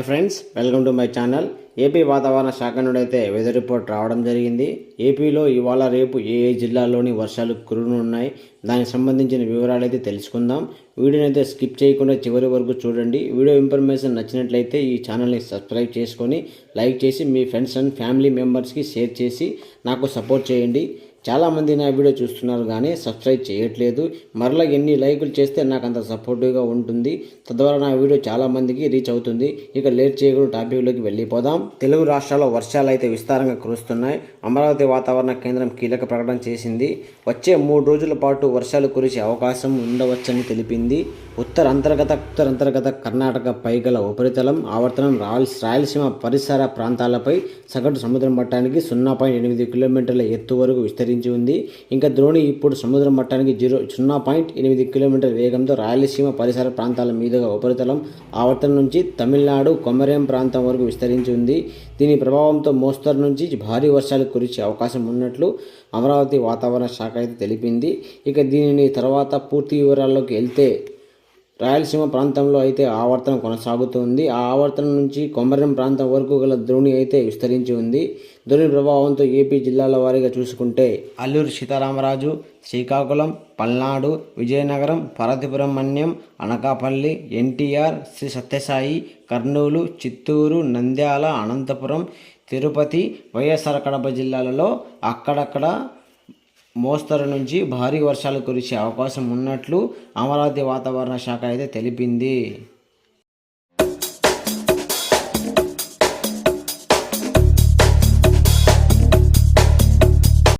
Friends, welcome to my channel. AP వాతావరణ శాఖ నుండి అయితే వెదర్ రిపోర్ట్ రావడం జరిగింది. ఏపీలో ఇవాళ రేపు ఏ జిల్లాల్లోని వర్షాలు కురునున్నాయి, దానికి సంబంధించిన వివరాలు అయితే తెలుసుకుందాం. వీడియోని అయితే స్కిప్ చేయకుండా చివరి వరకు చూడండి. వీడియో ఇన్ఫర్మేషన్ నచ్చినట్లయితే ఈ ఛానల్ని సబ్స్క్రైబ్ చేసుకొని లైక్ చేసి మీ ఫ్రెండ్స్ అండ్ ఫ్యామిలీ మెంబర్స్కి షేర్ చేసి నాకు సపోర్ట్ చేయండి. చాలామంది నా వీడియో చూస్తున్నారు కానీ సబ్స్క్రైబ్ చేయట్లేదు. మరలా ఎన్ని లైకులు చేస్తే నాకు అంత సపోర్టివ్గా ఉంటుంది, తద్వారా నా వీడియో చాలామందికి రీచ్ అవుతుంది. ఇక లేట్ చేయకుండా టాపిక్లోకి వెళ్ళిపోదాం. తెలుగు రాష్ట్రాల్లో వర్షాలు అయితే విస్తారంగా కురుస్తున్నాయి. అమరావతి వాతావరణ కేంద్రం కీలక ప్రకటన చేసింది. వచ్చే 3 రోజుల పాటు వర్షాలు కురిసే అవకాశం ఉండవచ్చని తెలిపింది. ఉత్తర అంతర్గత కర్ణాటక పైగల ఉపరితలం ఆవర్తనం రాయలసీమ పరిసర ప్రాంతాలపై సగటు సముద్ర మట్టానికి 0.8 కిలోమీటర్ల ఎత్తు వరకు విస్తరించి ఉంది. ఇంకా ద్రోణి ఇప్పుడు సముద్ర మట్టానికి 0.8 కిలోమీటర్ల వేగంతో రాయలసీమ పరిసర ప్రాంతాల మీదుగా ఉపరితలం ఆవర్తనం నుంచి తమిళనాడు కొమరేం ప్రాంతం వరకు విస్తరించి ఉంది. దీని ప్రభావంతో మోస్తరు నుంచి భారీ వర్షాలు కురిసే అవకాశం ఉన్నట్లు అమరావతి వాతావరణ శాఖ అయితే తెలిపింది. ఇక దీనిని తర్వాత పూర్తి వివరాల్లోకి వెళ్తే, రాయలసీమ ప్రాంతంలో అయితే ఆవర్తనం కొనసాగుతుంది. ఆ ఆవర్తనం నుంచి కొమరం ప్రాంతం వరకు గల ద్రోణి అయితే విస్తరించి ఉంది. ద్రోణి ప్రభావంతో ఏపీ జిల్లాల వారీగా చూసుకుంటే అల్లూరి సీతారామరాజు, శ్రీకాకుళం, పల్నాడు, విజయనగరం, పార్వతీపురం మన్యం, అనకాపల్లి, ఎన్టీఆర్, శ్రీ సత్యసాయి, కర్నూలు, చిత్తూరు, నంద్యాల, అనంతపురం, తిరుపతి, వైఎస్ఆర్ కడప జిల్లాలలో అక్కడక్కడ మోస్తరు నుంచి భారీ వర్షాలు కురిసే అవకాశం ఉన్నట్లు అమరావతి వాతావరణ శాఖ అయితే తెలిపింది.